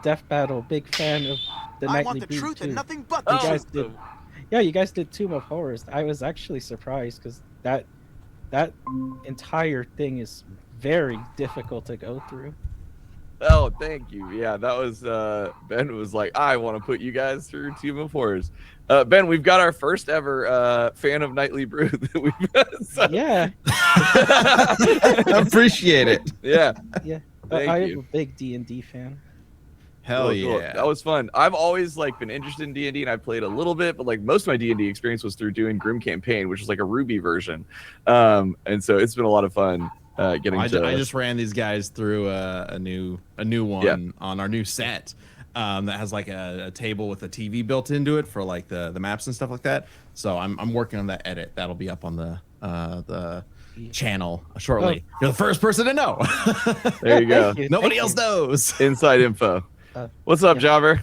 Death Battle. Big fan of the I want Nightly the Breed truth and too. nothing but You the guys truth. did, yeah, you guys did Tomb of Horrors. I was actually surprised because that entire thing is very difficult to go through. Oh, thank you. Yeah, that was Ben was like, I want to put you guys through Team of Horrors. Ben, we've got our first ever fan of Nightly Brew that we've so... Yeah, Appreciate it. Yeah, yeah. thank I am you. a big D&D fan. Hell Cool, yeah. cool. That was fun. I've always like been interested in D&D, and I played a little bit, but like most of my D&D experience was through doing Grim Campaign, which is like a Ruby version. And so it's been a lot of fun getting I to. just ran these guys through a new one on our new set that has like a table with a TV built into it for like the maps and stuff like that. So I'm working on that edit. That'll be up on the channel shortly. You're the first person to know. There you go. Nobody else knows. Inside info. What's up, Jobber?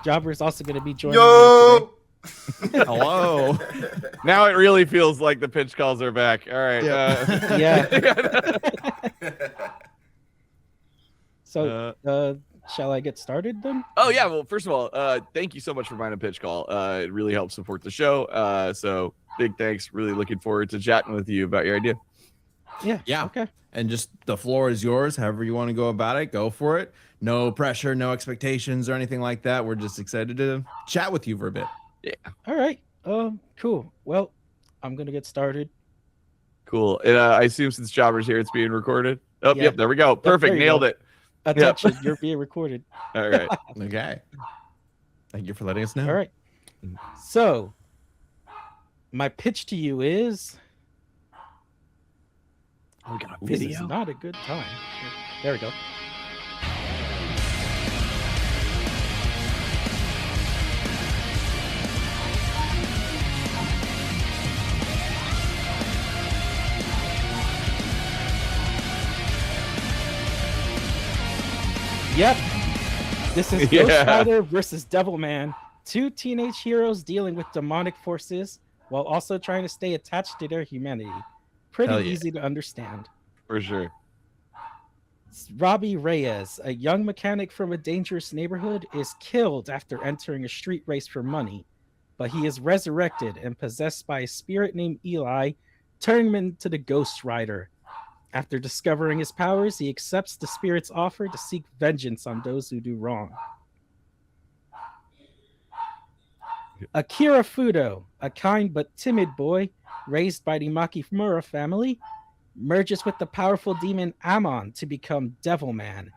Jobber is also going to be joining Yo. Hello. Now it really feels like the pitch calls are back. All right. Yeah. So, shall I get started then? Oh yeah. Well, first of all, thank you so much for buying a pitch call. It really helps support the show. So big thanks. Really looking forward to chatting with you about your idea. Yeah. Okay. And just the floor is yours. However you want to go about it, go for it. No pressure, no expectations or anything like that. We're just excited to chat with you for a bit. Yeah. All right. Cool. Well, I'm gonna get started. Cool. And I assume since Jobber's here, it's being recorded. Oh, Yeah. yep. There we go. Perfect. there you Nailed go. it. Attention, you're being recorded. All right. Okay. Thank you for letting us know. All right. So, my pitch to you is. Oh, we got a This video. is not a good time. There we go. Yep. This is Ghost Rider versus Devilman. Two teenage heroes dealing with demonic forces while also trying to stay attached to their humanity. Pretty Hell yeah. easy to understand. For sure. Robbie Reyes, a young mechanic from a dangerous neighborhood, is killed after entering a street race for money, but he is resurrected and possessed by a spirit named Eli, turning him into the Ghost Rider. After discovering his powers, he accepts the spirit's offer to seek vengeance on those who do wrong. Akira Fudo, a kind but timid boy raised by the Makimura family, merges with the powerful demon Amon to become Devilman,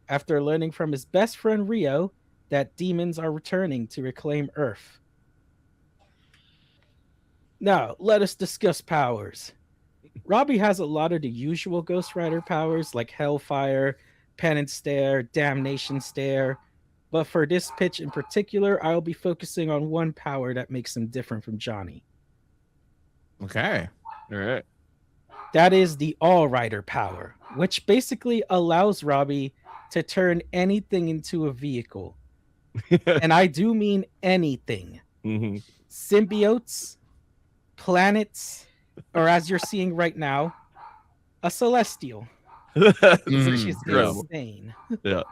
after learning from his best friend Rio that demons are returning to reclaim Earth. Now, let us discuss powers. Robbie has a lot of the usual Ghost Rider powers like Hellfire, Penance Stare, Damnation Stare, but for this pitch in particular, I'll be focusing on one power that makes him different from Johnny. Okay. All right. That is the All Rider power, which basically allows Robbie to turn anything into a vehicle. And I do mean anything. Mm-hmm. Symbiotes, planets, or as you're seeing right now, a celestial, which is Incredible. insane. Yeah.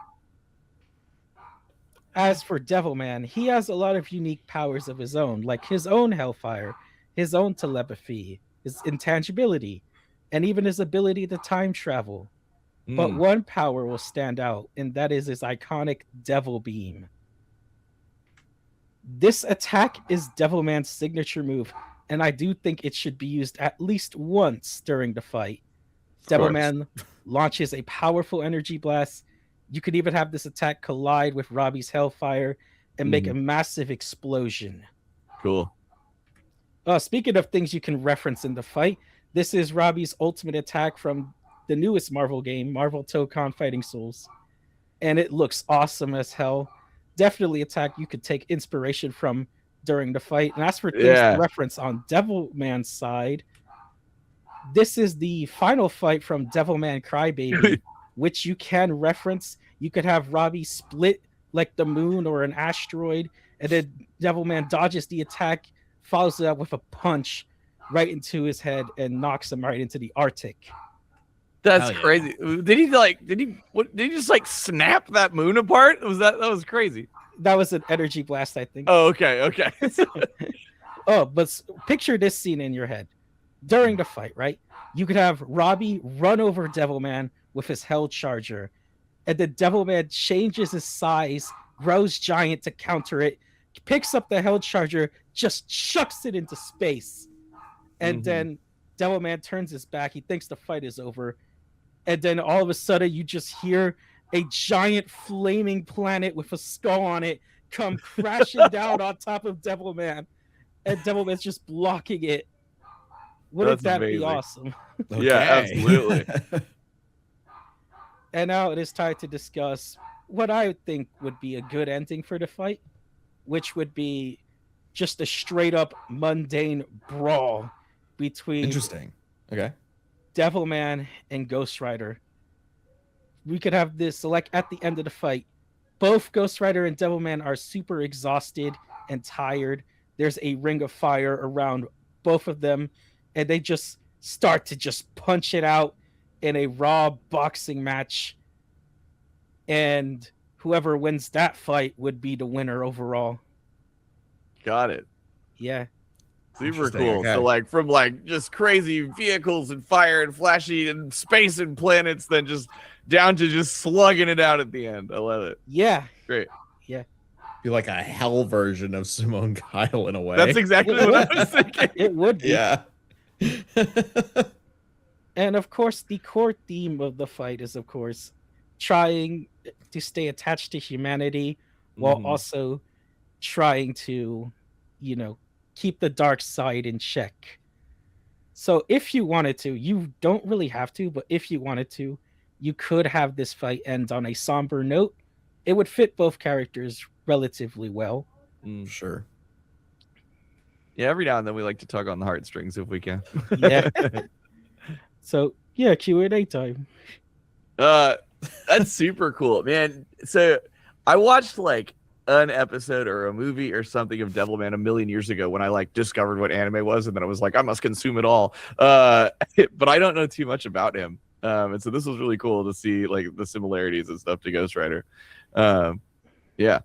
As for Devilman, he has a lot of unique powers of his own, like his own Hellfire, his own telepathy, his intangibility, and even his ability to time travel. But one power will stand out, and that is his iconic Devil Beam. This attack is Devilman's signature move, and I do think it should be used at least once during the fight. Devilman launches a powerful energy blast. You could even have this attack collide with Robbie's Hellfire and make a massive explosion. Cool. Speaking of things you can reference in the fight, this is Robbie's ultimate attack from the newest Marvel game, Marvel Tokon Fighting Souls. And it looks awesome as hell. Definitely attack you could take inspiration from during the fight. And as for things to reference on Devilman's side, this is the final fight from Devilmancrybaby, which you can reference. You could have Robbie split like the moon or an asteroid, and then Devilman dodges the attack, follows it up with a punch right into his head, and knocks him right into the Arctic. That's Hell yeah. crazy. Did he just like snap that moon apart? That was crazy. That was an energy blast, I think. Oh, okay. Oh, but picture this scene in your head. During the fight, right? You could have Robbie run over Devilman with his Hell Charger, and the Devilman changes his size, grows giant to counter it, picks up the Hell Charger, just chucks it into space. And then Devilman turns his back. He thinks the fight is over. And then all of a sudden, you just hear a giant flaming planet with a skull on it come crashing down on top of Devilman. And Devilman's just blocking it. Wouldn't that be awesome? Okay. Yeah, absolutely. And now it is time to discuss what I think would be a good ending for the fight, which would be just a straight up mundane brawl between Interesting. Okay. Devilman and Ghost Rider. We could have this like at the end of the fight. Both Ghost Rider and Devilman are super exhausted and tired. There's a ring of fire around both of them, and they just start to just punch it out in a raw boxing match. And whoever wins that fight would be the winner overall. Got it. Yeah. Super cool. Okay. So like from like just crazy vehicles and fire and flashy and space and planets, then just down to just slugging it out at the end. I love it. Yeah. Great. Be like a hell version of Simone Kyle in a way. That's exactly what I was thinking. It would be. Yeah. And of course, the core theme of the fight is, of course, trying to stay attached to humanity while also trying to, keep the dark side in check. So if you wanted to, you don't really have to, but if you wanted to, you could have this fight end on a somber note. It would fit both characters relatively well. Sure. Yeah, every now and then we like to tug on the heartstrings if we can. Yeah. So yeah, Q&A time. That's super cool, man. So I watched like an episode or a movie or something of Devilman a million years ago when I like discovered what anime was, and then I was like, I must consume it all. But I don't know too much about him. And so this was really cool to see like the similarities and stuff to Ghost Rider. Yeah.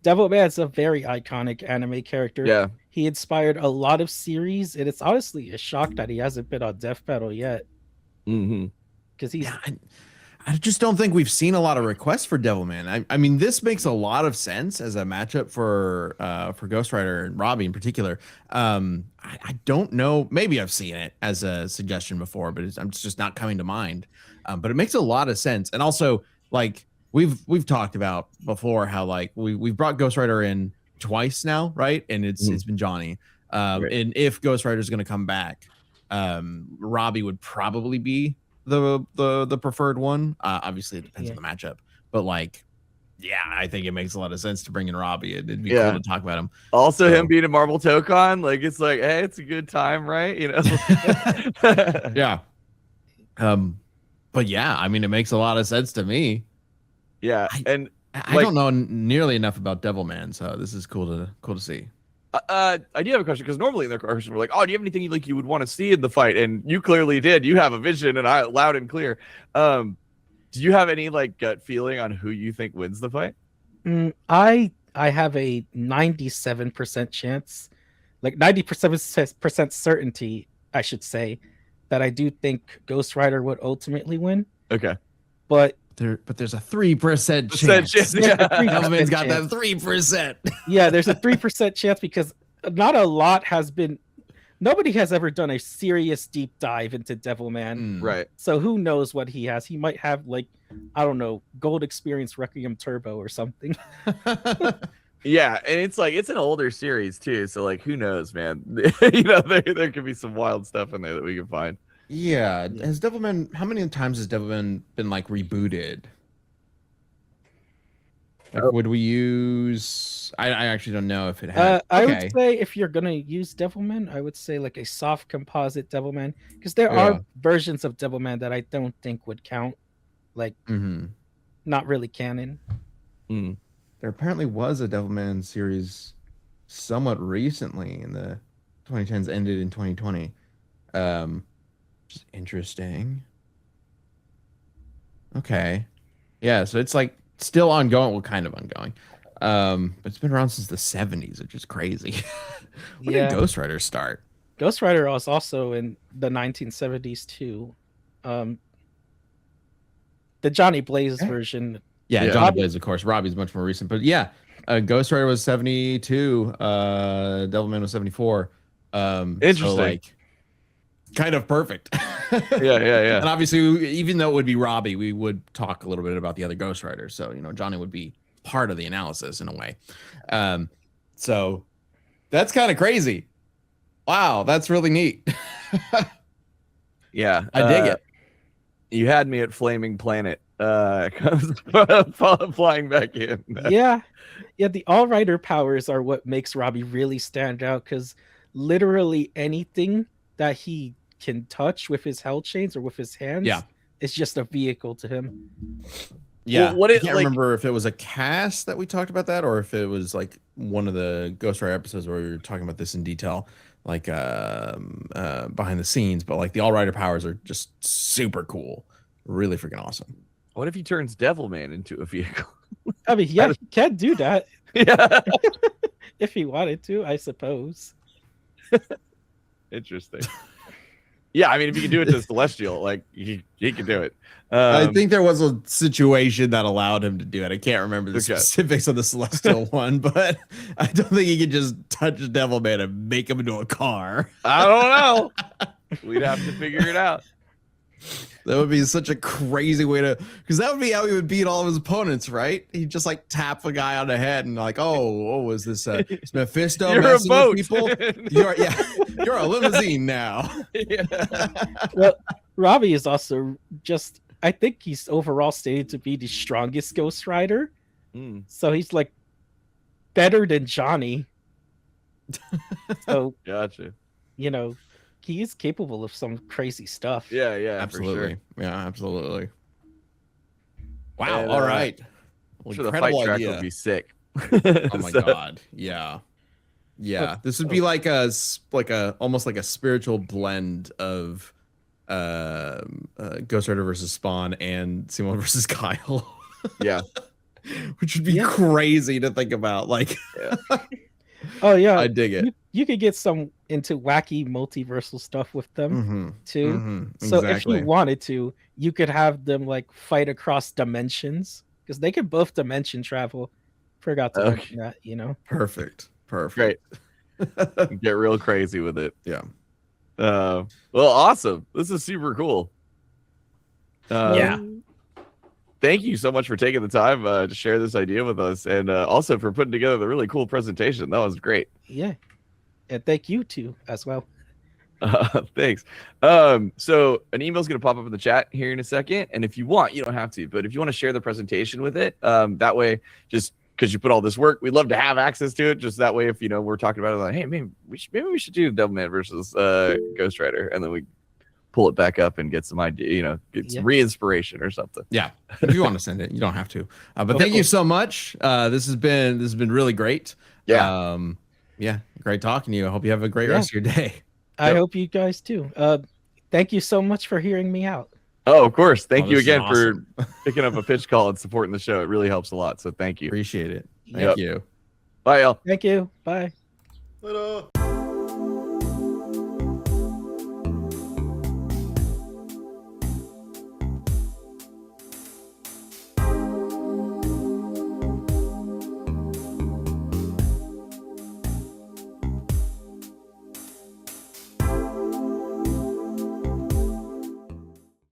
Devilman's a very iconic anime character. Yeah. He inspired a lot of series, and it's honestly a shock that he hasn't been on Death Metal yet. Because he's I just don't think we've seen a lot of requests for Devilman. I mean, this makes a lot of sense as a matchup for Ghost Rider and Robbie in particular. I don't know. Maybe I've seen it as a suggestion before, but it's just not coming to mind. But it makes a lot of sense. And also, like we've talked about before, how like we've brought Ghost Rider in twice now, right? And it's been Johnny. Right. And if Ghost Rider is going to come back, Robbie would probably be the preferred one. Obviously it depends on the matchup, but like, yeah, I think it makes a lot of sense to bring in Robbie. It'd be cool to talk about him. Also, him being a Marvel Tokon, like it's like, hey, it's a good time, right? Yeah. But yeah, I mean, it makes a lot of sense to me. Yeah, and I don't know nearly enough about Devilman, so this is cool to see. I do have a question, because normally in their question we're like, oh, do you have anything you would want to see in the fight? And you clearly did. You have a vision, and I loud and clear. Do you have any like gut feeling on who you think wins the fight? I have a 97% chance, like 90% certainty, I should say, that I do think Ghost Rider would ultimately win. Okay, but there's a 3% chance. Devilman's got that 3%. Yeah, there's a 3% chance, because nobody has ever done a serious deep dive into Devilman. Right. So who knows what he has? He might have, like, I don't know, Gold Experience Requiem Turbo or something. Yeah, and it's like it's an older series too, so like who knows, man? There could be some wild stuff in there that we can find. Yeah, how many times has Devilman been like rebooted? Like, would we use? I actually don't know if it has. I would say if you're gonna use Devilman, I would say like a soft composite Devilman, because there are versions of Devilman that I don't think would count, like not really canon. There apparently was a Devilman series somewhat recently in the 2010s, ended in 2020. Which is interesting. Okay. Yeah, so it's like still ongoing. Well, kind of ongoing. But it's been around since the 70s, which is crazy. When did Ghost Rider start? Ghost Rider was also in the 1970s too. The Johnny Blaze version. Yeah, Yeah. Johnny Blaze, of course. Robbie's much more recent, but yeah, Ghost Rider was 72. Devilman was 74. Interesting. So like, kind of perfect. Yeah. And obviously, even though it would be Robbie, we would talk a little bit about the other Ghost Riders. So Johnny would be part of the analysis in a way. So that's kind of crazy. Wow, that's really neat. Yeah, I dig it. You had me at Flaming Planet. Comes flying back in. Yeah, the All Rider powers are what makes Robbie really stand out, because literally anything that he can touch with his hell chains or with his hands, is just a vehicle to him. Yeah, well, I can't remember if it was a cast that we talked about that, or if it was like one of the Ghost Rider episodes where we were talking about this in detail, like behind the scenes. But like the All Rider powers are just super cool, really freaking awesome. What if he turns Devilman into a vehicle? I mean, yeah, he can do that. Yeah. If he wanted to, I suppose. Interesting. Yeah, I mean, if you can do it to Celestial, like he can do it. I think there was a situation that allowed him to do it. I can't remember the specifics of the Celestial one, but I don't think he could just touch Devilman and make him into a car. I don't know. We'd have to figure it out. That would be such a crazy way to, because that would be how he would beat all of his opponents, right? He'd just like tap a guy on the head and like, oh, is this is Mephisto? You're a boat. People? You're a limousine now. Yeah. Well, Robbie is also just, I think he's overall stated to be the strongest Ghost Rider. So he's like better than Johnny. So Gotcha. He is capable of some crazy stuff. Yeah, absolutely. For sure. Yeah, absolutely. Wow. And, all right. I'm sure the fight track would be sick. Oh my god. Yeah. This would be like a almost like a spiritual blend of Ghost Rider versus Spawn and Simon versus Kyle. Yeah. Which would be crazy to think about. Like, oh yeah, I dig it. You could get some into wacky multiversal stuff with them too. So if you wanted to, you could have them like fight across dimensions, because they can both dimension travel. Forgot to mention that, Perfect. Great. Get real crazy with it. Yeah. Well, awesome. This is super cool. Thank you so much for taking the time to share this idea with us, and also for putting together the really cool presentation. That was great. Yeah. And thank you too as well. Thanks. So an email is going to pop up in the chat here in a second, and if you want, you don't have to, but if you want to share the presentation with it, that way, just because you put all this work, we'd love to have access to it. Just that way, if we're talking about it, like, hey, maybe we should do Devilman versus Ghost Rider, and then we pull it back up and get some idea, get some re-inspiration or something. Yeah, if you want to send it, you don't have to. But thank you so much. This has been really great. Yeah. Great talking to you. I hope you have a great rest of your day. I hope you guys too. Thank you so much for hearing me out. Oh, of course. Thank you again awesome. for picking up a pitch call and supporting the show. It really helps a lot. So thank you. Appreciate it. Thank you. Bye, y'all. Thank you. Bye. Later.